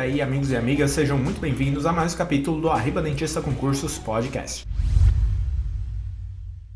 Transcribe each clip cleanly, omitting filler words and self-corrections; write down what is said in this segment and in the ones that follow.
aí, amigos e amigas, sejam muito bem-vindos a mais um capítulo do Arriba Dentista Concursos Podcast.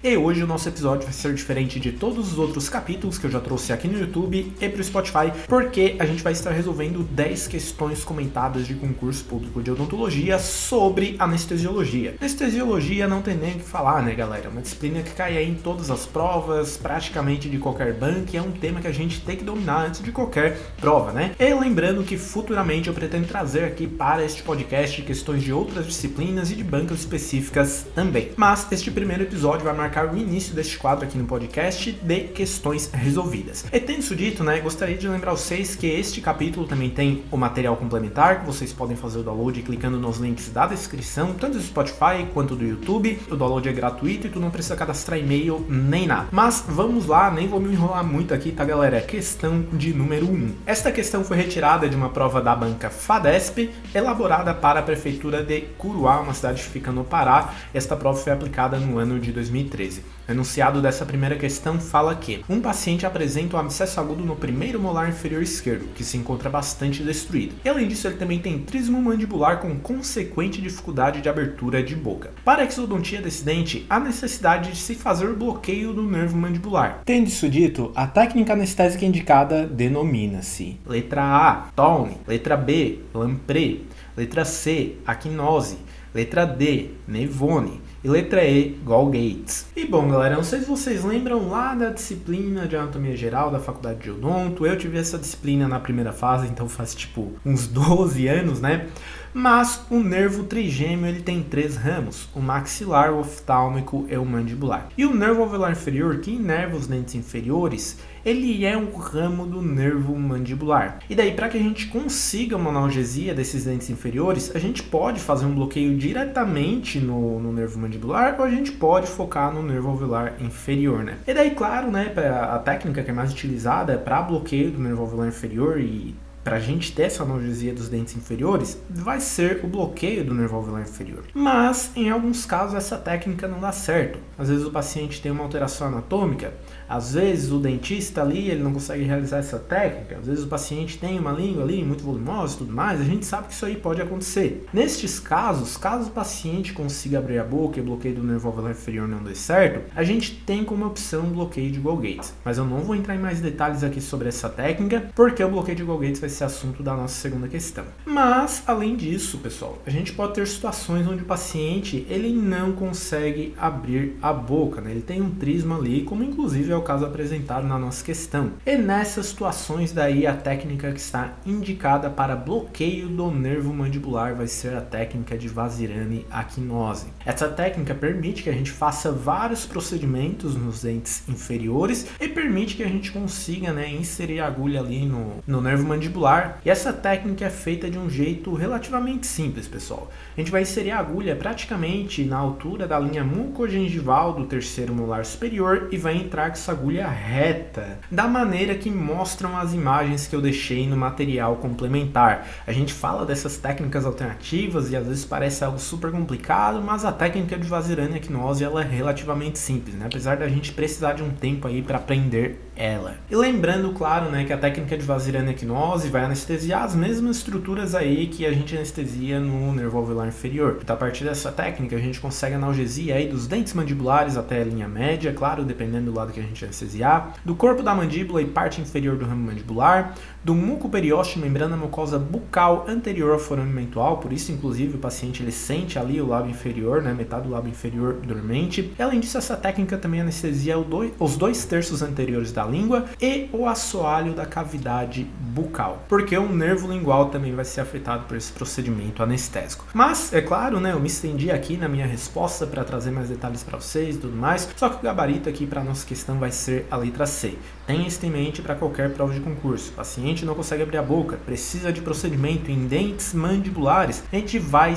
E hoje o nosso episódio vai ser diferente de todos os outros capítulos que eu já trouxe aqui no YouTube e pro Spotify, porque a gente vai estar resolvendo 10 questões comentadas de concurso público de odontologia sobre anestesiologia. Anestesiologia não tem nem o que falar, né, galera? É uma disciplina que cai aí em todas as provas, praticamente de qualquer banco, e é um tema que a gente tem que dominar antes de qualquer prova, né? E lembrando que futuramente eu pretendo trazer aqui para este podcast questões de outras disciplinas e de bancas específicas também. Mas este primeiro episódio vai marcar o início deste quadro aqui no podcast de questões resolvidas. E tendo isso dito, né, gostaria de lembrar vocês que este capítulo também tem o material complementar, que vocês podem fazer o download clicando nos links da descrição, tanto do Spotify quanto do YouTube. O download é gratuito e tu não precisa cadastrar e-mail nem nada. Mas vamos lá, nem vou me enrolar muito aqui, tá, galera? Questão de número 1. Esta questão foi retirada de uma prova da banca FADESP, elaborada para a prefeitura de Curuá, uma cidade que fica no Pará. Esta prova foi aplicada no ano de 2013. O enunciado dessa primeira questão fala que um paciente apresenta um abscesso agudo no primeiro molar inferior esquerdo, que se encontra bastante destruído. E além disso, ele também tem trismo mandibular com consequente dificuldade de abertura de boca. Para a exodontia desse dente, há necessidade de se fazer o bloqueio do nervo mandibular. Tendo isso dito, a técnica anestésica indicada denomina-se: letra A, Tolne, letra B, Lamprey, letra C, Aquinose, letra D, Nevone e letra E, Gall-Gates. E bom, galera, não sei se vocês lembram lá da disciplina de anatomia geral da faculdade de odonto. Eu tive essa disciplina na primeira fase, então faz tipo uns 12 anos, né? Mas o nervo trigêmeo ele tem 3 ramos, o maxilar, o oftálmico e o mandibular. E o nervo alveolar inferior, que inerva os dentes inferiores, ele é um ramo do nervo mandibular. E daí, para que a gente consiga uma analgesia desses dentes inferiores, a gente pode fazer um bloqueio diretamente no nervo mandibular, ou a gente pode focar no nervo alveolar inferior, né? E daí, claro, né, a técnica que é mais utilizada para bloqueio do nervo alveolar inferior e para a gente ter essa analgesia dos dentes inferiores, vai ser o bloqueio do nervo alveolar inferior. Mas, em alguns casos, essa técnica não dá certo. Às vezes o paciente tem uma alteração anatômica, às vezes o dentista ali ele não consegue realizar essa técnica, às vezes o paciente tem uma língua ali muito volumosa e tudo mais, a gente sabe que isso aí pode acontecer. Nestes casos, caso o paciente consiga abrir a boca e o bloqueio do nervo alveolar inferior não dê certo, a gente tem como opção o bloqueio de Gall-Gates. Mas eu não vou entrar em mais detalhes aqui sobre essa técnica, porque o bloqueio de Gall-Gates vai ser assunto da nossa segunda questão. Mas, além disso, pessoal, a gente pode ter situações onde o paciente ele não consegue abrir a boca, né? Ele tem um trismo ali, como inclusive é o caso apresentado na nossa questão. E nessas situações daí a técnica que está indicada para bloqueio do nervo mandibular vai ser a técnica de Vazirani-Aquinose. Essa técnica permite que a gente faça vários procedimentos nos dentes inferiores e permite que a gente consiga, né, inserir a agulha ali no nervo mandibular. E essa técnica é feita de um jeito relativamente simples, pessoal. A gente vai inserir a agulha praticamente na altura da linha mucogengival do terceiro molar superior e vai entrar com essa agulha reta, da maneira que mostram as imagens que eu deixei no material complementar. A gente fala dessas técnicas alternativas e às vezes parece algo super complicado, mas a técnica de Vazirani-Aquinose ela é relativamente simples, né? Apesar da gente precisar de um tempo aí para aprender ela. E lembrando, claro, né, que a técnica de Vazirani-Aquinose vai anestesiar as mesmas estruturas aí que a gente anestesia no nervo alveolar inferior. Então, a partir dessa técnica, a gente consegue analgesia aí dos dentes mandibulares até a linha média, claro, dependendo do lado que a gente anestesiar, do corpo da mandíbula e parte inferior do ramo mandibular, do muco periósteo, membrana mucosa bucal anterior ao forame mental, por isso, inclusive, o paciente ele sente ali o lábio inferior, né, metade do lábio inferior dormente. E, além disso, essa técnica também anestesia os 2/3 anteriores da língua e o assoalho da cavidade bucal, porque o nervo lingual também vai ser afetado por esse procedimento anestésico. Mas, é claro, né, eu me estendi aqui na minha resposta para trazer mais detalhes para vocês e tudo mais, só que o gabarito aqui para a nossa questão vai ser a letra C. Tenha isso em mente para qualquer prova de concurso. O paciente não consegue abrir a boca, precisa de procedimento em dentes mandibulares, a gente vai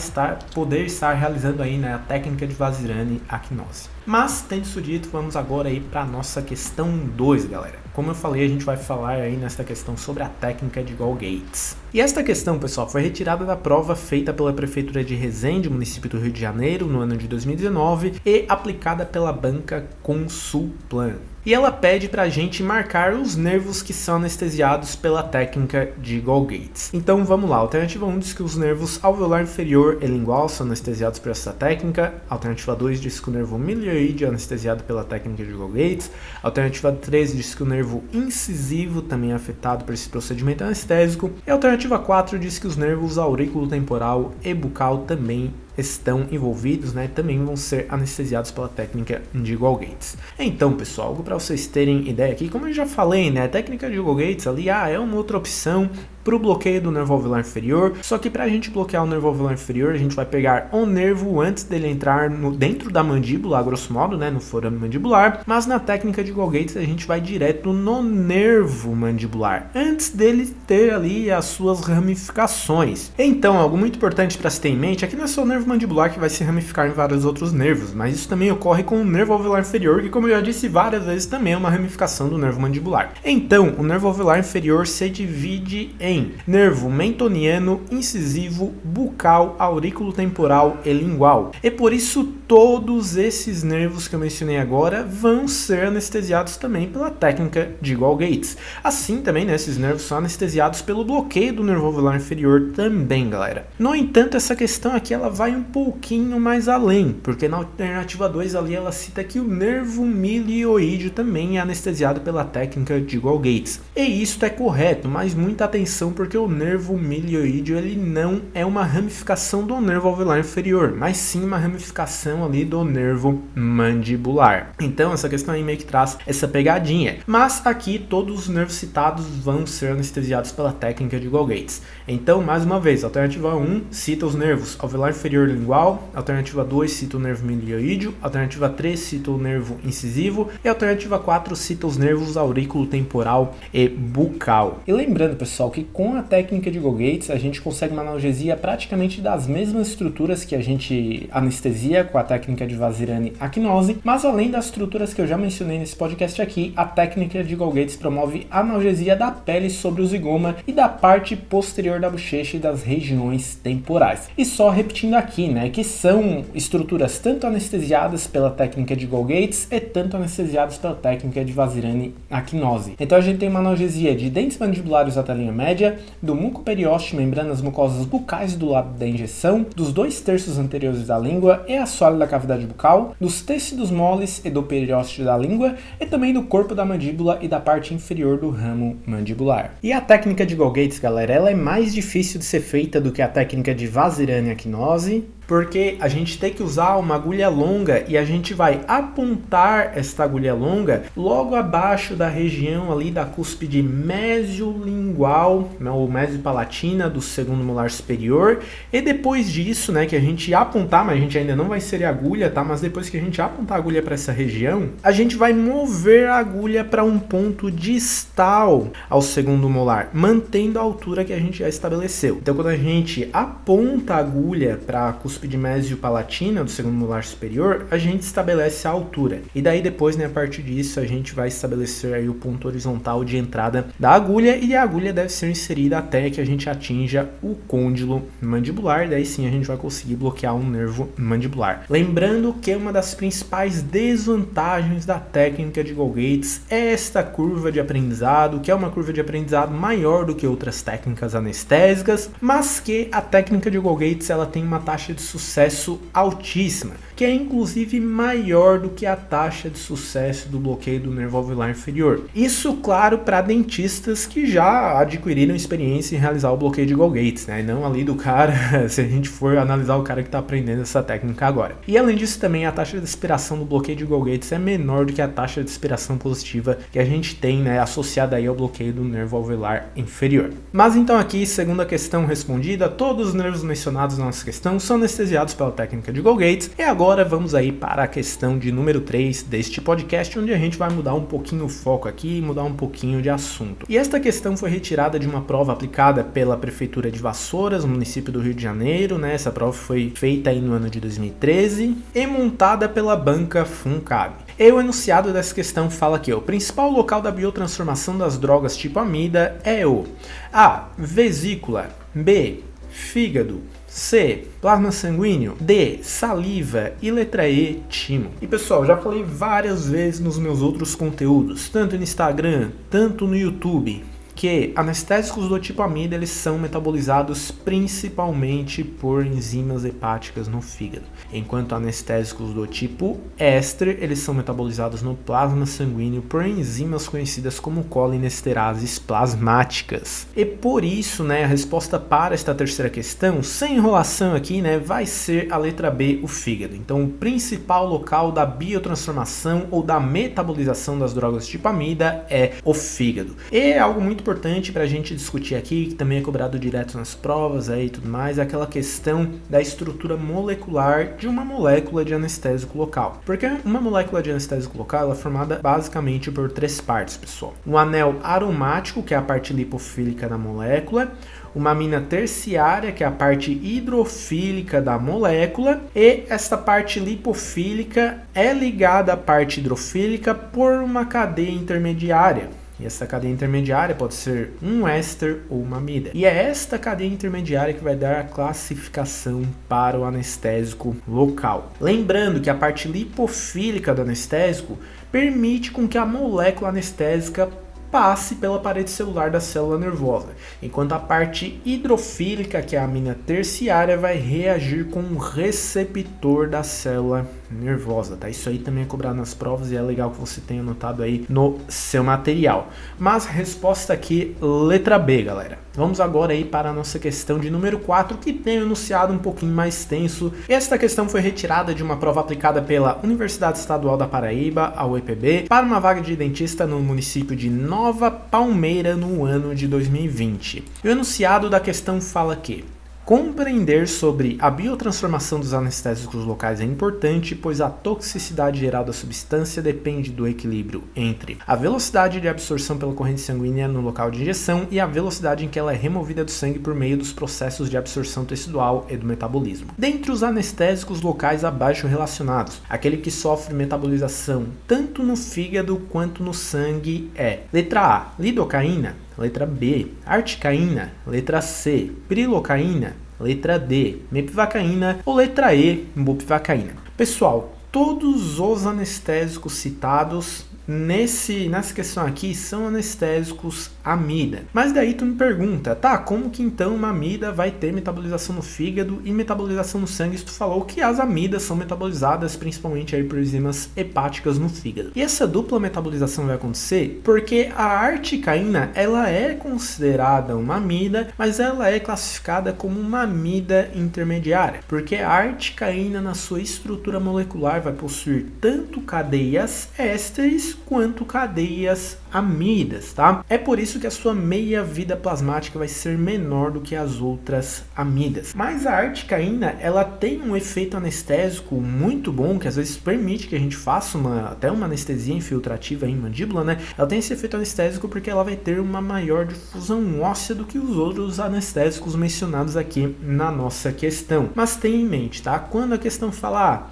poder estar realizando aí, né, a técnica de Vazirani-Aquinose. Mas, tendo isso dito, vamos agora aí para nossa questão 2, galera. Como eu falei, a gente vai falar aí nesta questão sobre a técnica de Gall-Gates. E esta questão, pessoal, foi retirada da prova feita pela Prefeitura de Resende, município do Rio de Janeiro, no ano de 2019, e aplicada pela banca Consulplan. E ela pede pra gente marcar os nervos que são anestesiados pela técnica de Gall-Gates. Então vamos lá, alternativa 1 diz que os nervos alveolar inferior e lingual são anestesiados por essa técnica. Alternativa 2 diz que o nervo milioide é anestesiado pela técnica de Gall-Gates. Alternativa 3 diz que o nervo incisivo também é afetado por esse procedimento anestésico. E a alternativa 4 diz que os nervos auriculotemporal e bucal também estão envolvidos, né, também vão ser anestesiados pela técnica de Gall-Gates. Então, pessoal, algo para vocês terem ideia aqui, como eu já falei, né, a técnica de Gall-Gates ali é uma outra opção para o bloqueio do nervo alveolar inferior, só que para a gente bloquear o nervo alveolar inferior, a gente vai pegar o nervo antes dele entrar dentro da mandíbula, a grosso modo, né, no forame mandibular, mas na técnica de Gall-Gates a gente vai direto no nervo mandibular, antes dele ter ali as suas ramificações. Então, algo muito importante para se ter em mente é que não é só o nervo mandibular que vai se ramificar em vários outros nervos, mas isso também ocorre com o nervo alveolar inferior, que, como eu já disse várias vezes, também é uma ramificação do nervo mandibular. Então, o nervo alveolar inferior se divide em nervo mentoniano, incisivo, bucal, auriculotemporal e lingual. E por isso todos esses nervos que eu mencionei agora vão ser anestesiados também pela técnica de Gall-Gates. Assim também, né, esses nervos são anestesiados pelo bloqueio do nervo alveolar inferior também, galera. No entanto, essa questão aqui ela vai um pouquinho mais além, porque na alternativa 2 ali ela cita que o nervo milioide também é anestesiado pela técnica de Gall-Gates. E isso é correto, mas muita atenção, porque o nervo milioide ele não é uma ramificação do nervo alveolar inferior, mas sim uma ramificação ali do nervo mandibular. Então essa questão aí meio que traz essa pegadinha. Mas aqui todos os nervos citados vão ser anestesiados pela técnica de Gall-Gates. Então, mais uma vez, alternativa 1 cita os nervos alveolar inferior e lingual, alternativa 2 cita o nervo milioide, alternativa 3 cita o nervo incisivo e alternativa 4 cita os nervos auriculotemporal e bucal. E lembrando, pessoal, que com a técnica de Gall-Gates a gente consegue uma analgesia praticamente das mesmas estruturas que a gente anestesia com a técnica de Vazirani-Aknose, mas além das estruturas que eu já mencionei nesse podcast aqui, a técnica de Gall-Gates promove analgesia da pele sobre o zigoma e da parte posterior da bochecha e das regiões temporais. E só repetindo aqui, né, que são estruturas tanto anestesiadas pela técnica de Gall-Gates e tanto anestesiadas pela técnica de Vazirani-Aknose. Então a gente tem uma analgesia de dentes mandibulares até a linha média, do muco periósteo, membranas mucosas bucais do lado da injeção, dos 2/3 anteriores da língua e a sólida cavidade bucal, dos tecidos moles e do periósteo da língua e também do corpo da mandíbula e da parte inferior do ramo mandibular. E a técnica de Gall-Gates, galera, ela é mais difícil de ser feita do que a técnica de Vazirani-Aknose, porque a gente tem que usar uma agulha longa e a gente vai apontar esta agulha longa logo abaixo da região ali da cúspide mesiolingual, ou mesopalatina do segundo molar superior, e depois disso, né, que a gente apontar, mas a gente ainda não vai inserir a agulha, tá? Mas depois que a gente apontar a agulha para essa região, a gente vai mover a agulha para um ponto distal ao segundo molar, mantendo a altura que a gente já estabeleceu. Então, quando a gente aponta a agulha para a cúspide mesopalatina do segundo molar superior, a gente estabelece a altura. E daí depois, né, a partir disso, a gente vai estabelecer aí o ponto horizontal de entrada da agulha, e a agulha deve ser inserida até que a gente atinja o côndilo mandibular, daí sim a gente vai conseguir bloquear um nervo mandibular. Lembrando que uma das principais desvantagens da técnica de Gall-Gates é esta curva de aprendizado, que é uma curva de aprendizado maior do que outras técnicas anestésicas, mas que a técnica de Gall-Gates ela tem uma taxa de sucesso altíssima, que é inclusive maior do que a taxa de sucesso do bloqueio do nervo alveolar inferior. Isso, claro, para dentistas que já adquiriram experiência em realizar o bloqueio de Gall-Gates, né? E não ali do cara, se a gente for analisar o cara que está aprendendo essa técnica agora. E além disso também, a taxa de expiração do bloqueio de Gall-Gates é menor do que a taxa de expiração positiva que a gente tem, né, associada aí ao bloqueio do nervo alveolar inferior. Mas então aqui, segunda questão respondida, todos os nervos mencionados na nossa questão são anestesiados anestesiados pela técnica de Golgates. E agora vamos aí para a questão de número 3 deste podcast, onde a gente vai mudar um pouquinho o foco aqui e mudar um pouquinho de assunto. E esta questão foi retirada de uma prova aplicada pela Prefeitura de Vassouras, no município do Rio de Janeiro, né? Essa prova foi feita aí no ano de 2013 e montada pela banca Funcab. E o enunciado dessa questão fala que o principal local da biotransformação das drogas tipo amida é o A. Vesícula, B. Fígado, C. Plasma sanguíneo, D. Saliva e letra E. Timo. E pessoal, já falei várias vezes nos meus outros conteúdos, tanto no Instagram, tanto no YouTube, que anestésicos do tipo amida eles são metabolizados principalmente por enzimas hepáticas no fígado, enquanto anestésicos do tipo éster eles são metabolizados no plasma sanguíneo por enzimas conhecidas como colinesterases plasmáticas. E por isso, né, a resposta para esta terceira questão, sem enrolação aqui, né, vai ser a letra B, o fígado. Então, o principal local da biotransformação ou da metabolização das drogas tipo amida é o fígado. E é algo muito importante para a gente discutir aqui, que também é cobrado direto nas provas aí e tudo mais, é aquela questão da estrutura molecular de uma molécula de anestésico local. Porque uma molécula de anestésico local ela é formada basicamente por 3 partes, pessoal. Um anel aromático, que é a parte lipofílica da molécula, uma amina terciária, que é a parte hidrofílica da molécula, e esta parte lipofílica é ligada à parte hidrofílica por uma cadeia intermediária. E essa cadeia intermediária pode ser um éster ou uma amida. E é esta cadeia intermediária que vai dar a classificação para o anestésico local. Lembrando que a parte lipofílica do anestésico permite com que a molécula anestésica passe pela parede celular da célula nervosa, enquanto a parte hidrofílica, que é a amina terciária, vai reagir com um receptor da célula nervosa, tá? Isso aí também é cobrado nas provas e é legal que você tenha anotado aí no seu material. Mas resposta aqui, letra B, galera. Vamos agora aí para a nossa questão de número 4, que tem um enunciado um pouquinho mais tenso. Esta questão foi retirada de uma prova aplicada pela Universidade Estadual da Paraíba, a UEPB, para uma vaga de dentista no município de Nova Palmeira no ano de 2020. E o enunciado da questão fala que compreender sobre a biotransformação dos anestésicos locais é importante, pois a toxicidade geral da substância depende do equilíbrio entre a velocidade de absorção pela corrente sanguínea no local de injeção e a velocidade em que ela é removida do sangue por meio dos processos de absorção tecidual e do metabolismo. Dentre os anestésicos locais abaixo relacionados, aquele que sofre metabolização tanto no fígado quanto no sangue é: letra A, lidocaína, letra B, articaína, letra C, prilocaína, letra D, mepivacaína ou letra E, bupivacaína. Pessoal, todos os anestésicos citados nessa questão aqui são anestésicos amida. Mas daí tu me pergunta, tá, como que então uma amida vai ter metabolização no fígado e metabolização no sangue? Se tu falou que as amidas são metabolizadas principalmente aí por enzimas hepáticas no fígado. E essa dupla metabolização vai acontecer porque a articaína, ela é considerada uma amida, mas ela é classificada como uma amida intermediária, porque a articaína na sua estrutura molecular vai possuir tanto cadeias ésteres quanto cadeias amidas, tá? É por isso que a sua meia-vida plasmática vai ser menor do que as outras amidas. Mas a articaína, ela tem um efeito anestésico muito bom, que às vezes permite que a gente faça até uma anestesia infiltrativa em mandíbula, né? Ela tem esse efeito anestésico porque ela vai ter uma maior difusão óssea do que os outros anestésicos mencionados aqui na nossa questão. Mas tenha em mente, tá? Quando a questão fala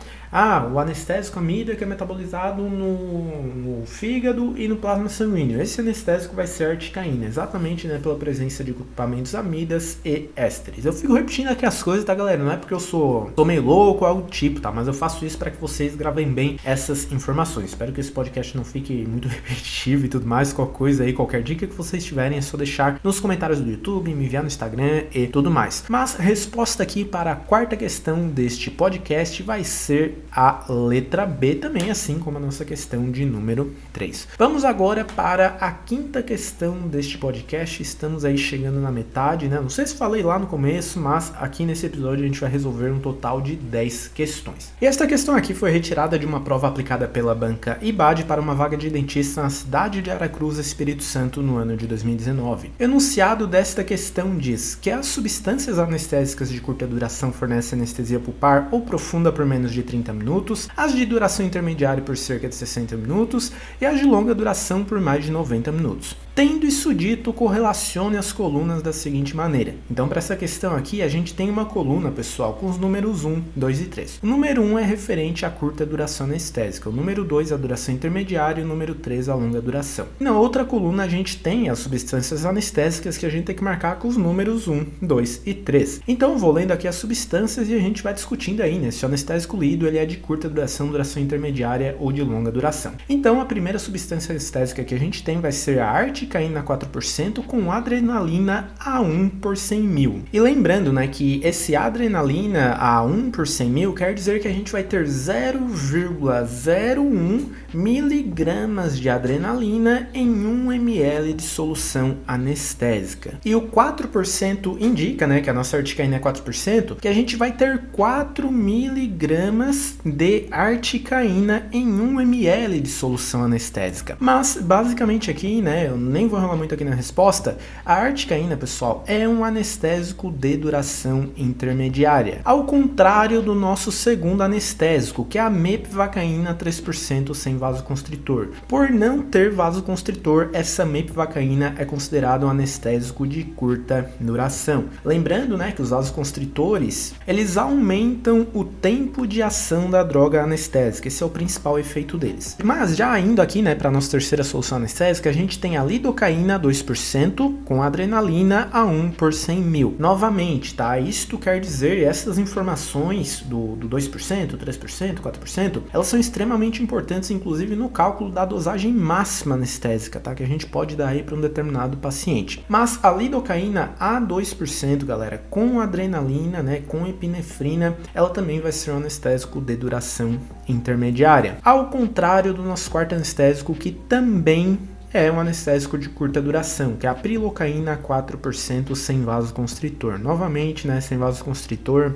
o anestésico amida que é metabolizado no fígado e no plasma sanguíneo. Esse anestésico vai ser a articaína, exatamente, né, pela presença de grupamentos amidas e ésteres. Eu fico repetindo aqui as coisas, tá, galera? Não é porque eu sou meio louco ou algo do tipo, tá? Mas eu faço isso para que vocês gravem bem essas informações. Espero que esse podcast não fique muito repetitivo e tudo mais. Qualquer coisa aí, qualquer dica que vocês tiverem, é só deixar nos comentários do YouTube, me enviar no Instagram e tudo mais. Mas a resposta aqui para a quarta questão deste podcast vai ser ser a letra B também, assim como a nossa questão de número 3. Vamos agora para a quinta questão deste podcast. Estamos aí chegando na metade, né? Não sei se falei lá no começo, mas aqui nesse episódio a gente vai resolver um total de 10 questões. E esta questão aqui foi retirada de uma prova aplicada pela banca IBAD para uma vaga de dentista na cidade de Aracruz, Espírito Santo, no ano de 2019. O enunciado desta questão diz que as substâncias anestésicas de curta duração fornecem anestesia pulpar ou profunda por menos de 30 minutos, as de duração intermediária por cerca de 60 minutos e as de longa duração por mais de 90 minutos. Tendo isso dito, correlacione as colunas da seguinte maneira. Então, para essa questão aqui, a gente tem uma coluna, pessoal, com os números 1, 2 e 3. O número 1 é referente à curta duração anestésica, o número 2 à duração intermediária e o número 3 à longa duração. E na outra coluna, a gente tem as substâncias anestésicas que a gente tem que marcar com os números 1, 2 e 3. Então, eu vou lendo aqui as substâncias e a gente vai discutindo aí, né, se o anestésico lido ele é de curta duração, duração intermediária ou de longa duração. Então, a primeira substância anestésica que a gente tem vai ser a articaína 4% com adrenalina A1 por 100 mil. E lembrando, né, que esse adrenalina A1 por 100 mil quer dizer que a gente vai ter 0,01 miligramas de adrenalina em 1 ml de solução anestésica. E o 4% indica, né, que a nossa articaína é 4%, que a gente vai ter 4 miligramas de articaína em 1 ml de solução anestésica. Mas, basicamente aqui, né, eu nem vou enrolar muito aqui na resposta, a articaína, pessoal, é um anestésico de duração intermediária. Ao contrário do nosso segundo anestésico, que é a mepivacaína 3% sem vasoconstritor. Por não ter vasoconstritor, essa mepivacaína é considerada um anestésico de curta duração. Lembrando, né, que os vasoconstritores, eles aumentam o tempo de ação da droga anestésica. Esse é o principal efeito deles. Mas já indo aqui, né, para a nossa terceira solução anestésica, a gente tem a lidocaína 2% com adrenalina A1 por 100 mil. Novamente, tá? Isto quer dizer, essas informações do 2%, 3%, 4%, elas são extremamente importantes, inclusive no cálculo da dosagem máxima anestésica, tá? Que a gente pode dar aí para um determinado paciente. Mas a lidocaína A2%, galera, com adrenalina, né, com epinefrina, ela também vai ser um anestésico de duração intermediária. Ao contrário do nosso quarto anestésico, que também é um anestésico de curta duração, que é a prilocaína 4% sem vasoconstritor. Novamente, né, sem vasoconstritor,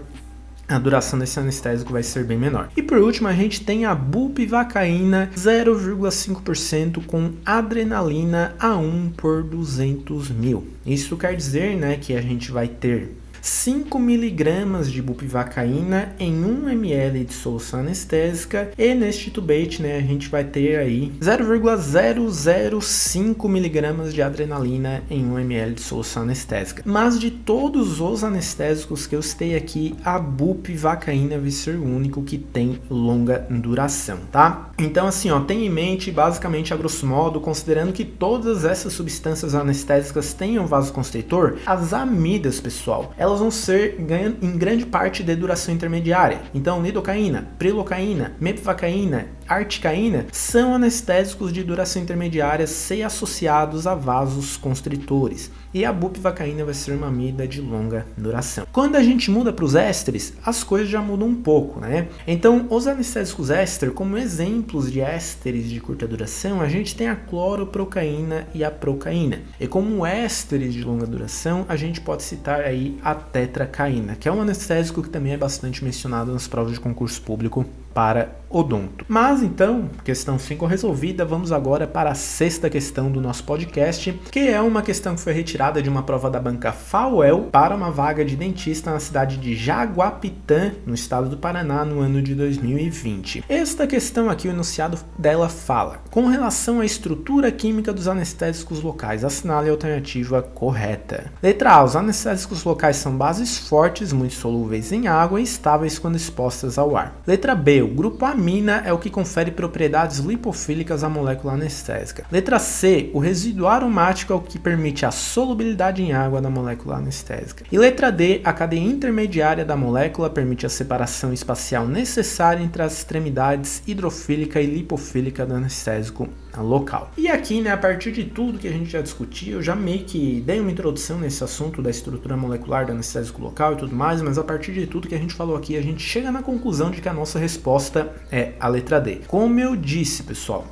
a duração desse anestésico vai ser bem menor. E por último, a gente tem a bupivacaína 0,5% com adrenalina A1 por 200 mil. Isso quer dizer, né, que a gente vai ter 5 miligramas de bupivacaína em 1 ml de solução anestésica e neste tubete, né, a gente vai ter aí 0,005 miligramas de adrenalina em 1 ml de solução anestésica. Mas de todos os anestésicos que eu citei aqui, a bupivacaína vai ser o único que tem longa duração, tá? Então assim, ó, tenha em mente, basicamente, a grosso modo, considerando que todas essas substâncias anestésicas tenham vasoconstritor, as amidas, pessoal, elas vão ser em grande parte de duração intermediária. Então, lidocaína, prilocaína, mepivacaína, articaína são anestésicos de duração intermediária se associados a vasos constritores. E a bupivacaína vai ser uma amida de longa duração. Quando a gente muda para os ésteres, as coisas já mudam um pouco, né? Então, os anestésicos éster, como exemplos de ésteres de curta duração, a gente tem a cloroprocaína e a procaína. E como ésteres de longa duração, a gente pode citar aí a tetracaína, que é um anestésico que também é bastante mencionado nas provas de concurso público para odonto. Mas então, questão 5 resolvida, vamos agora para a sexta questão do nosso podcast, que é uma questão que foi retirada de uma prova da banca FAUEL para uma vaga de dentista na cidade de Jaguapitã, no estado do Paraná, no ano de 2020. Esta questão aqui, o enunciado dela fala: com relação à estrutura química dos anestésicos locais, assinale a alternativa correta. Letra A, os anestésicos locais são bases fortes, muito solúveis em água e estáveis quando expostas ao ar. Letra B, o grupo amina é o que confere propriedades lipofílicas à molécula anestésica. Letra C, o resíduo aromático é o que permite a solubilidade em água da molécula anestésica. E letra D, a cadeia intermediária da molécula permite a separação espacial necessária entre as extremidades hidrofílica e lipofílica do anestésico local. E aqui, né, a partir de tudo que a gente já discutiu, eu já meio que dei uma introdução nesse assunto da estrutura molecular do anestésico local e tudo mais, mas a partir de tudo que a gente falou aqui, a gente chega na conclusão de que a nossa resposta resposta é a letra D. Como eu disse, pessoal,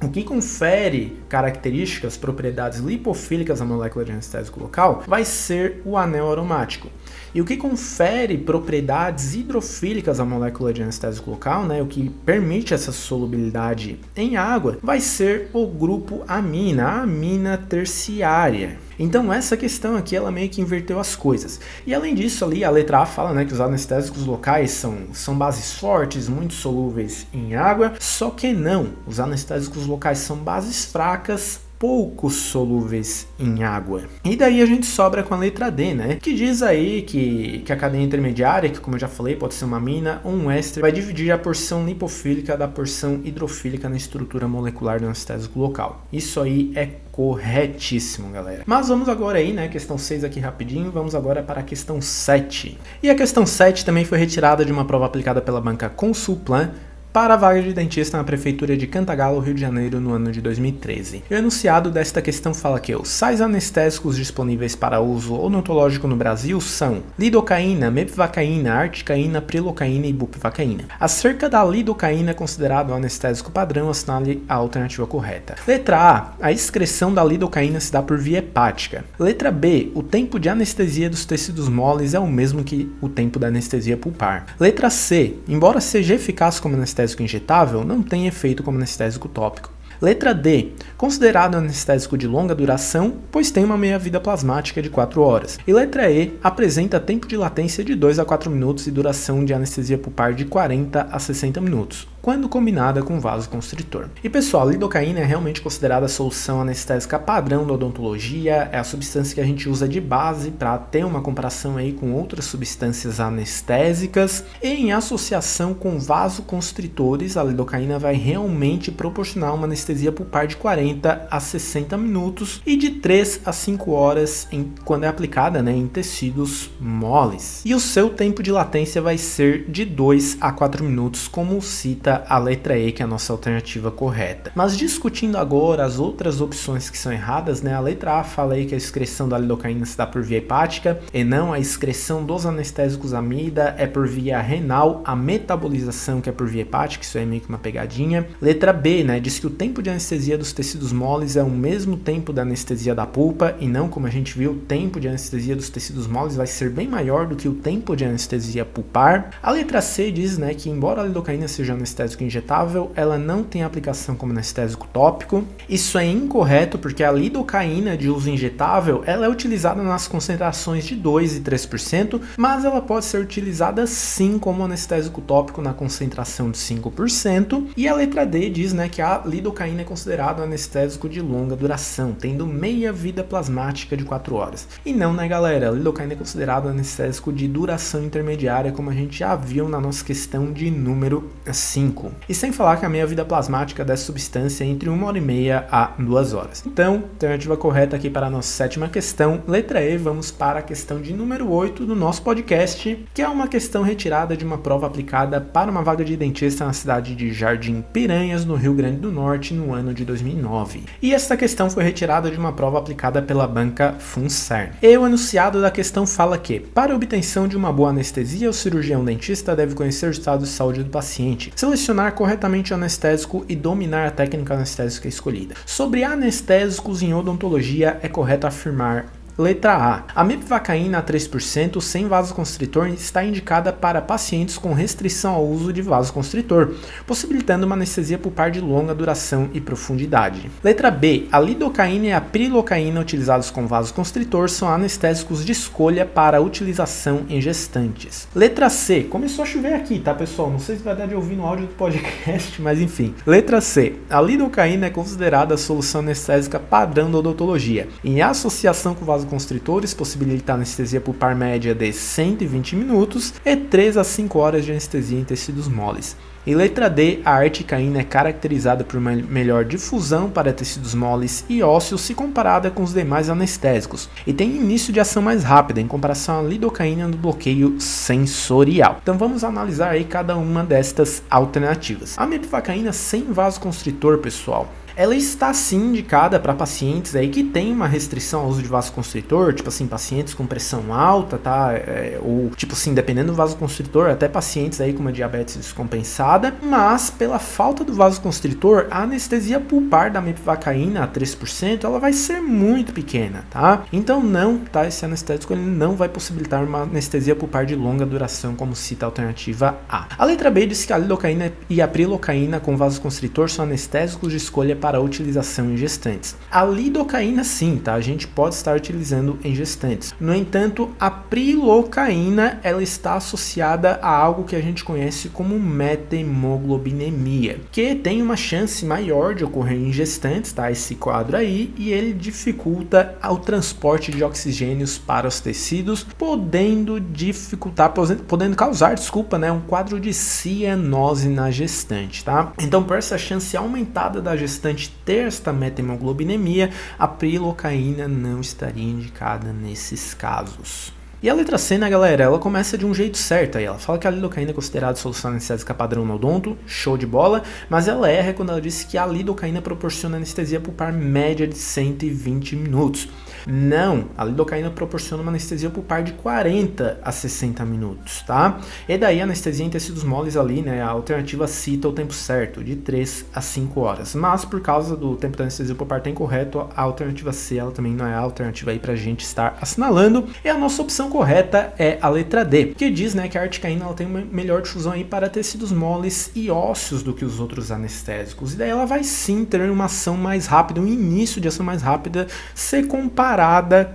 o que confere características, propriedades lipofílicas à molécula de anestésico local vai ser o anel aromático. E o que confere propriedades hidrofílicas à molécula de anestésico local, né, o que permite essa solubilidade em água, vai ser o grupo amina, a amina terciária. Então essa questão aqui, ela meio que inverteu as coisas. E além disso, ali a letra A fala, né, que os anestésicos locais são bases fortes, muito solúveis em água, só que não, os anestésicos locais são bases fracas, pouco solúveis em água. E daí a gente sobra com a letra D, né? Que diz aí que a cadeia intermediária, que como eu já falei, pode ser uma amina ou um éster, vai dividir a porção lipofílica da porção hidrofílica na estrutura molecular do anestésico local. Isso aí é corretíssimo, galera. Mas vamos agora aí, né? Questão 6 aqui rapidinho, vamos agora para a questão 7. E a questão 7 também foi retirada de uma prova aplicada pela banca Consulplan para a vaga de dentista na Prefeitura de Cantagalo, Rio de Janeiro, no ano de 2013. O enunciado desta questão fala que os sais anestésicos disponíveis para uso odontológico no Brasil são lidocaína, mepivacaína, articaína, prilocaína e bupivacaína. Acerca da lidocaína, considerado o anestésico padrão, assinale a alternativa correta. Letra A excreção da lidocaína se dá por via hepática. Letra B, o tempo de anestesia dos tecidos moles é o mesmo que o tempo da anestesia pulpar. Letra C, embora seja eficaz como anestésico injetável, não tem efeito como anestésico tópico. Letra D, considerado anestésico de longa duração, pois tem uma meia-vida plasmática de 4 horas. E letra E, apresenta tempo de latência de 2 a 4 minutos e duração de anestesia pulpar de 40 a 60 minutos, quando combinada com vasoconstritor. E pessoal, a lidocaína é realmente considerada a solução anestésica padrão da odontologia, é a substância que a gente usa de base para ter uma comparação aí com outras substâncias anestésicas, e em associação com vasoconstritores, a lidocaína vai realmente proporcionar uma anestesia pulpar de 40 a 60 minutos e de 3 a 5 horas quando é aplicada, né, em tecidos moles. E o seu tempo de latência vai ser de 2 a 4 minutos, como cita a letra E, que é a nossa alternativa correta. Mas discutindo agora as outras opções que são erradas, né, a letra A fala aí que a excreção da lidocaína se dá por via hepática, e não, a excreção dos anestésicos amida é por via renal, a metabolização que é por via hepática, isso aí é meio que uma pegadinha. Letra B, né, diz que o tempo de anestesia dos tecidos moles é o mesmo tempo da anestesia da pulpa, e não, como a gente viu, o tempo de anestesia dos tecidos moles vai ser bem maior do que o tempo de anestesia pulpar. A letra C diz, né, que embora a lidocaína seja anestésico injetável, ela não tem aplicação como anestésico tópico. Isso é incorreto, porque a lidocaína de uso injetável, ela é utilizada nas concentrações de 2 e 3%, mas ela pode ser utilizada sim como anestésico tópico na concentração de 5%. E a letra D diz, né, que a lidocaína é considerado anestésico de longa duração, tendo meia vida plasmática de 4 horas. E não, né, galera? A lidocaína é considerado anestésico de duração intermediária, como a gente já viu na nossa questão de número 5. E sem falar que a meia vida plasmática dessa substância é entre 1 hora e meia a 2 horas. Então, alternativa correta aqui para a nossa 7ª questão, letra E. Vamos para a questão de número 8 do nosso podcast, que é uma questão retirada de uma prova aplicada para uma vaga de dentista na cidade de Jardim Piranhas, no Rio Grande do Norte, no ano de 2009. E esta questão foi retirada de uma prova aplicada pela banca FUNCERN. E o enunciado da questão fala que, para a obtenção de uma boa anestesia, o cirurgião dentista deve conhecer o estado de saúde do paciente, selecionar corretamente o anestésico e dominar a técnica anestésica escolhida. Sobre anestésicos em odontologia, é correto afirmar: letra A. A mepivacaína a 3% sem vasoconstritor está indicada para pacientes com restrição ao uso de vasoconstritor, possibilitando uma anestesia pulpar de longa duração e profundidade. Letra B. A lidocaína e a prilocaína utilizados com vasoconstritor são anestésicos de escolha para utilização em gestantes. Letra C. Começou a chover aqui, tá, pessoal? Não sei se vai dar de ouvir no áudio do podcast, mas enfim. Letra C. A lidocaína é considerada a solução anestésica padrão da odontologia, em associação com vasoconstritores, possibilita anestesia pulpar média de 120 minutos e 3 a 5 horas de anestesia em tecidos moles. E letra D, a articaína é caracterizada por uma melhor difusão para tecidos moles e ósseos se comparada com os demais anestésicos, e tem início de ação mais rápida em comparação à lidocaína no bloqueio sensorial. Então vamos analisar aí cada uma destas alternativas. A mepivacaína sem vasoconstritor, pessoal, ela está sim indicada para pacientes aí que tem uma restrição ao uso de vasoconstritor, tipo assim, pacientes com pressão alta, tá? Ou tipo assim, dependendo do vasoconstritor, até pacientes aí com uma diabetes descompensada, mas pela falta do vasoconstritor, a anestesia pulpar da mepivacaína a 3%, ela vai ser muito pequena, tá? Então não, tá? Esse anestésico ele não vai possibilitar uma anestesia pulpar de longa duração, como cita a alternativa A. A letra B diz que a lidocaína e a prilocaína com vasoconstritor são anestésicos de escolha para utilização em gestantes. A lidocaína sim, tá? A gente pode estar utilizando em gestantes. No entanto, a prilocaína ela está associada a algo que a gente conhece como methemoglobinemia, que tem uma chance maior de ocorrer em gestantes, tá? Esse quadro aí, e ele dificulta o transporte de oxigênios para os tecidos, podendo causar, né, um quadro de cianose na gestante, tá? Então, por essa chance aumentada da gestante ter esta methemoglobinemia, a prilocaína não estaria indicada nesses casos. E a letra C, né, galera, ela começa de um jeito certo aí, ela fala que a lidocaína é considerada solução anestésica padrão no odonto, show de bola, mas ela erra quando ela diz que a lidocaína proporciona anestesia pulpar média de 120 minutos. Não, a lidocaína proporciona uma anestesia pulpar de 40 a 60 minutos, tá? E daí a anestesia em tecidos moles ali, né, a alternativa cita o tempo certo, de 3 a 5 horas, mas por causa do tempo da anestesia pulpar tá incorreto, a alternativa C, ela também não é a alternativa aí pra gente estar assinalando, e a nossa opção correta é a letra D, que diz, né, que a articaína ela tem uma melhor difusão aí para tecidos moles e ósseos do que os outros anestésicos, e daí ela vai sim ter uma ação mais rápida, um início de ação mais rápida, se comparada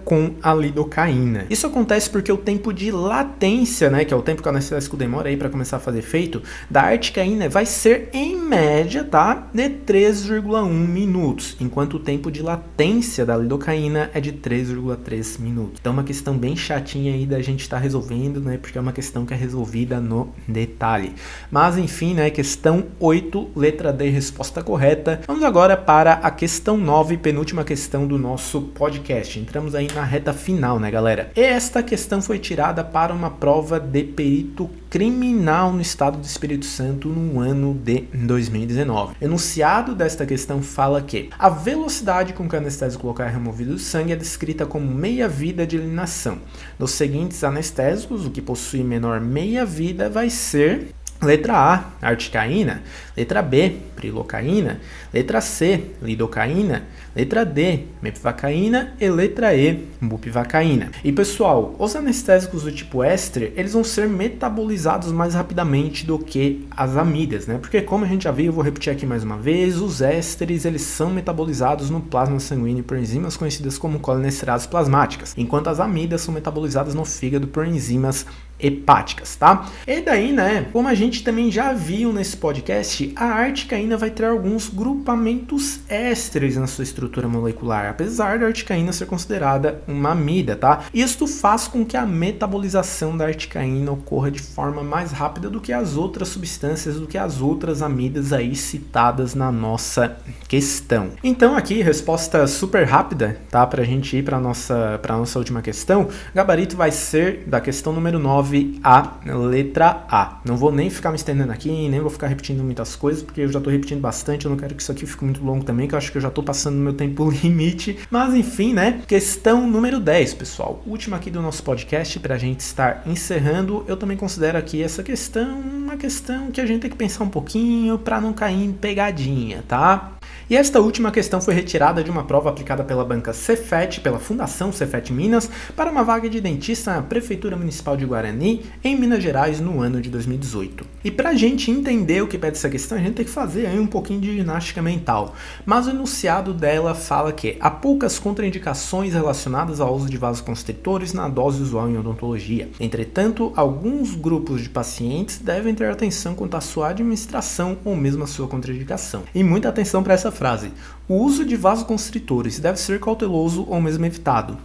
com a lidocaína. Isso acontece porque o tempo de latência, né, que é o tempo que o anestésico demora aí para começar a fazer efeito, da articaína vai ser em média, tá, de 3,1 minutos, enquanto o tempo de latência da lidocaína é de 3,3 minutos. Então, uma questão bem chatinha aí da gente estar resolvendo, né, porque é uma questão que é resolvida no detalhe. Mas, enfim, né, questão 8, letra D, resposta correta. Vamos agora para a questão 9, penúltima questão do nosso podcast. Entramos aí na reta final, né, galera? Esta questão foi tirada para uma prova de perito criminal no estado do Espírito Santo no ano de 2019. O enunciado desta questão fala que a velocidade com que o anestésico local é removido do sangue é descrita como meia-vida de eliminação. Nos seguintes anestésicos, o que possui menor meia-vida vai ser letra A, articaína, letra B, prilocaína, letra C, lidocaína, letra D, mepivacaína e letra E, bupivacaína. E pessoal, os anestésicos do tipo éster, eles vão ser metabolizados mais rapidamente do que as amidas, né? Porque como a gente já viu, eu vou repetir aqui mais uma vez, os ésteres, eles são metabolizados no plasma sanguíneo por enzimas conhecidas como colinesterases plasmáticas, enquanto as amidas são metabolizadas no fígado por enzimas hepáticas, tá? E daí, né, como a gente também já viu nesse podcast, a articaína vai ter alguns grupamentos ésteres na sua estrutura molecular, apesar da articaína ser considerada uma amida, tá? Isto faz com que a metabolização da articaína ocorra de forma mais rápida do que as outras substâncias, do que as outras amidas aí citadas na nossa questão. Então aqui, resposta super rápida, tá? Pra gente ir pra nossa última questão, o gabarito vai ser da questão número 9, a letra A. Não vou nem ficar me estendendo aqui, nem vou ficar repetindo muitas coisas, porque eu já tô repetindo bastante, eu não quero que isso aqui fique muito longo também, que eu acho que eu já tô passando no meu tempo limite. Mas enfim, né? Questão número 10, pessoal. Última aqui do nosso podcast, pra gente estar encerrando. Eu também considero aqui essa questão uma questão que a gente tem que pensar um pouquinho pra não cair em pegadinha, tá? E esta última questão foi retirada de uma prova aplicada pela banca Cefet, pela Fundação Cefet Minas, para uma vaga de dentista na Prefeitura Municipal de Guarani, em Minas Gerais, no ano de 2018. E para a gente entender o que pede essa questão, a gente tem que fazer aí um pouquinho de ginástica mental. Mas o enunciado dela fala que há poucas contraindicações relacionadas ao uso de vasoconstritores na dose usual em odontologia. Entretanto, alguns grupos de pacientes devem ter atenção quanto à sua administração ou mesmo à sua contraindicação. E muita atenção para essa frase. O uso de vasoconstritores deve ser cauteloso ou mesmo evitado,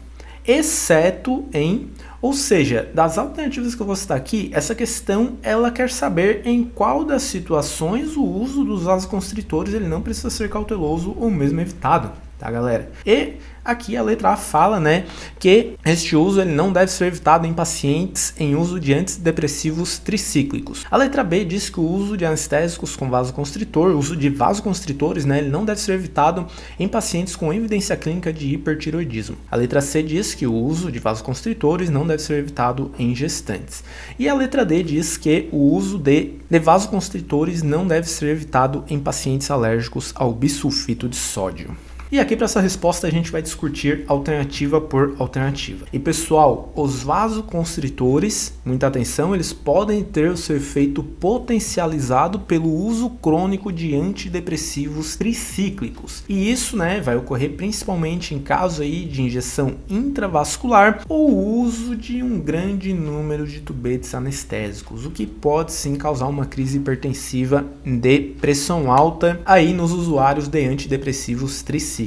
exceto em... Ou seja, das alternativas que eu vou citar aqui, essa questão ela quer saber em qual das situações o uso dos vasoconstritores ele não precisa ser cauteloso ou mesmo evitado, tá, galera? E aqui a letra A fala, né, que este uso ele não deve ser evitado em pacientes em uso de antidepressivos tricíclicos. A letra B diz que o uso de anestésicos com vasoconstritor, o uso de vasoconstritores, né, ele não deve ser evitado em pacientes com evidência clínica de hipertiroidismo. A letra C diz que o uso de vasoconstritores não deve ser evitado em gestantes. E a letra D diz que o uso de vasoconstritores não deve ser evitado em pacientes alérgicos ao bisulfito de sódio. E aqui para essa resposta a gente vai discutir alternativa por alternativa. E pessoal, os vasoconstritores, muita atenção, eles podem ter o seu efeito potencializado pelo uso crônico de antidepressivos tricíclicos. E isso, né, vai ocorrer principalmente em caso aí de injeção intravascular ou uso de um grande número de tubetes anestésicos, o que pode sim causar uma crise hipertensiva de pressão alta aí nos usuários de antidepressivos tricíclicos.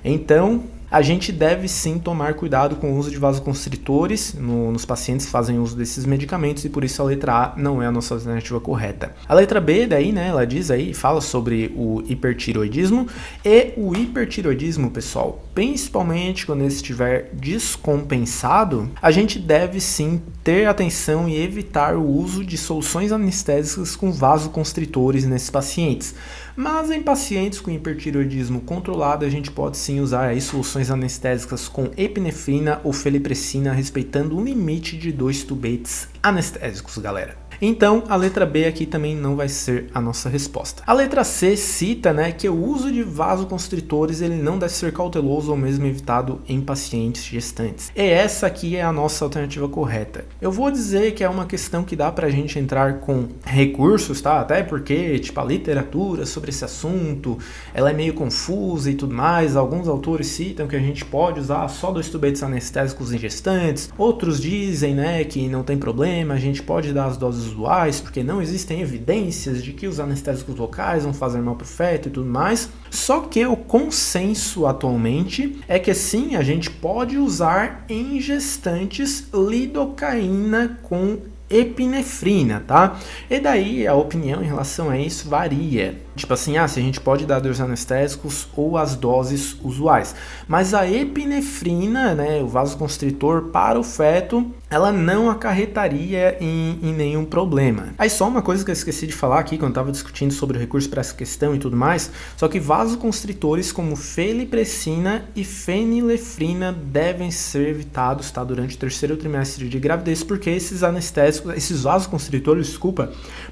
Então, a gente deve sim tomar cuidado com o uso de vasoconstritores nos pacientes que fazem uso desses medicamentos e por isso a letra A não é a nossa alternativa correta. A letra B daí, né, ela diz aí, fala sobre o hipertiroidismo e o hipertiroidismo, pessoal, principalmente quando ele estiver descompensado, a gente deve sim ter atenção e evitar o uso de soluções anestésicas com vasoconstritores nesses pacientes. Mas em pacientes com hipertiroidismo controlado, a gente pode sim usar aí soluções anestésicas com epinefrina ou felipressina, respeitando um limite de 2 tubetes anestésicos, galera. Então, a letra B aqui também não vai ser a nossa resposta. A letra C cita, né, que o uso de vasoconstritores ele não deve ser cauteloso ou mesmo evitado em pacientes gestantes. E essa aqui é a nossa alternativa correta. Eu vou dizer que é uma questão que dá pra gente entrar com recursos, tá? Até porque, tipo, a literatura sobre esse assunto, ela é meio confusa e tudo mais. Alguns autores citam que a gente pode usar só 2 tubetes anestésicos em gestantes. Outros dizem, né, que não tem problema, a gente pode dar as doses usuais, porque não existem evidências de que os anestésicos locais vão fazer mal pro feto e tudo mais. Só que o consenso atualmente é que sim, a gente pode usar em gestantes lidocaína com epinefrina, tá? E daí a opinião em relação a isso varia. Tipo assim, se a gente pode dar doses anestésicos ou as doses usuais. Mas a epinefrina, né, o vasoconstritor para o feto, ela não acarretaria em nenhum problema. Aí só uma coisa que eu esqueci de falar aqui, quando eu estava discutindo sobre o recurso para essa questão e tudo mais, só que vasoconstritores como felipressina e fenilefrina devem ser evitados, tá, durante o 3º trimestre de gravidez, porque esses anestésicos, esses vasoconstritores,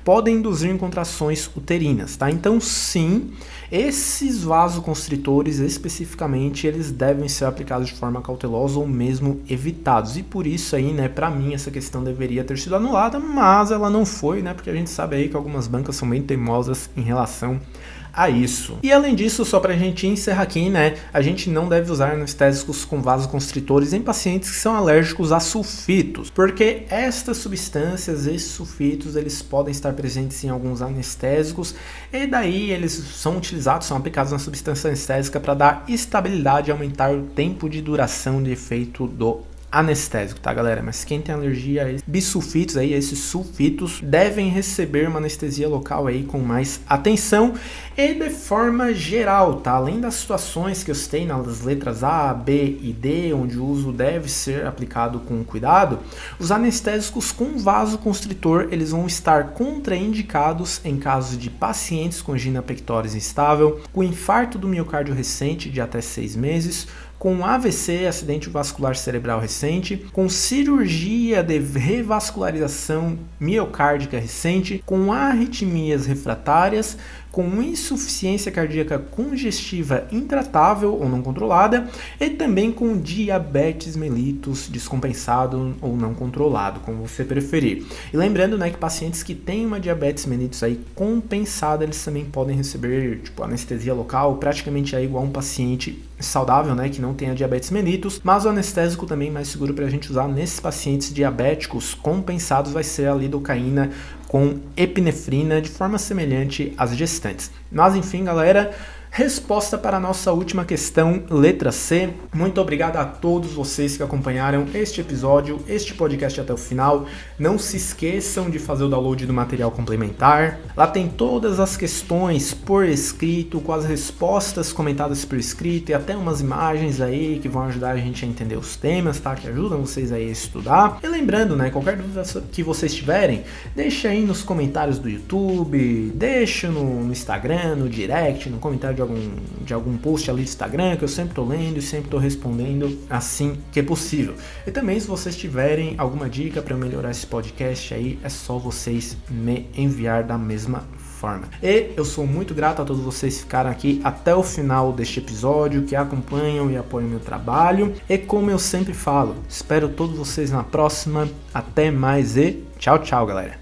podem induzir em contrações uterinas, tá? Então, sim, esses vasoconstritores especificamente, eles devem ser aplicados de forma cautelosa ou mesmo evitados. E por isso aí, né, pra mim essa questão deveria ter sido anulada, mas ela não foi, né, porque a gente sabe aí que algumas bancas são bem teimosas em relação a isso. E além disso, só pra gente encerrar aqui, né, a gente não deve usar anestésicos com vasoconstritores em pacientes que são alérgicos a sulfitos, porque estas substâncias, esses sulfitos, eles podem estar presentes em alguns anestésicos e daí eles são utilizados, são aplicados na substância anestésica para dar estabilidade e aumentar o tempo de duração de efeito do anestésico, tá, galera? Mas quem tem alergia a bisulfitos aí, esses sulfitos, devem receber uma anestesia local aí com mais atenção e de forma geral, tá? Além das situações que eu citei nas letras A, B e D, onde o uso deve ser aplicado com cuidado, os anestésicos com vasoconstritor, eles vão estar contraindicados em casos de pacientes com angina pectoris instável, com infarto do miocárdio recente de até 6 meses, com AVC, acidente vascular cerebral recente, com cirurgia de revascularização miocárdica recente, com arritmias refratárias, com insuficiência cardíaca congestiva intratável ou não controlada e também com diabetes mellitus descompensado ou não controlado, como você preferir. E lembrando, né, que pacientes que têm uma diabetes mellitus aí compensada, eles também podem receber tipo anestesia local, praticamente é igual a um paciente saudável, né, que não tenha diabetes mellitus, mas o anestésico também mais seguro para a gente usar nesses pacientes diabéticos compensados vai ser a lidocaína com epinefrina de forma semelhante às gestantes. Mas enfim, galera, Resposta para a nossa última questão, letra C. Muito obrigado a todos vocês que acompanharam este episódio, este podcast até o final. Não se esqueçam de fazer o download do material complementar. Lá tem todas as questões por escrito, com as respostas comentadas por escrito e até umas imagens aí que vão ajudar a gente a entender os temas, tá? Que ajudam vocês aí a estudar. E lembrando, né, qualquer dúvida que vocês tiverem, deixa aí nos comentários do YouTube, deixa no Instagram, no direct, no comentário de algum post ali do Instagram, que eu sempre tô lendo e sempre tô respondendo assim que é possível. E também, se vocês tiverem alguma dica para melhorar esse podcast aí, é só vocês me enviar da mesma forma. E eu sou muito grato a todos vocês que ficaram aqui até o final deste episódio, que acompanham e apoiam meu trabalho. E como eu sempre falo, espero todos vocês na próxima. Até mais e tchau, tchau, galera.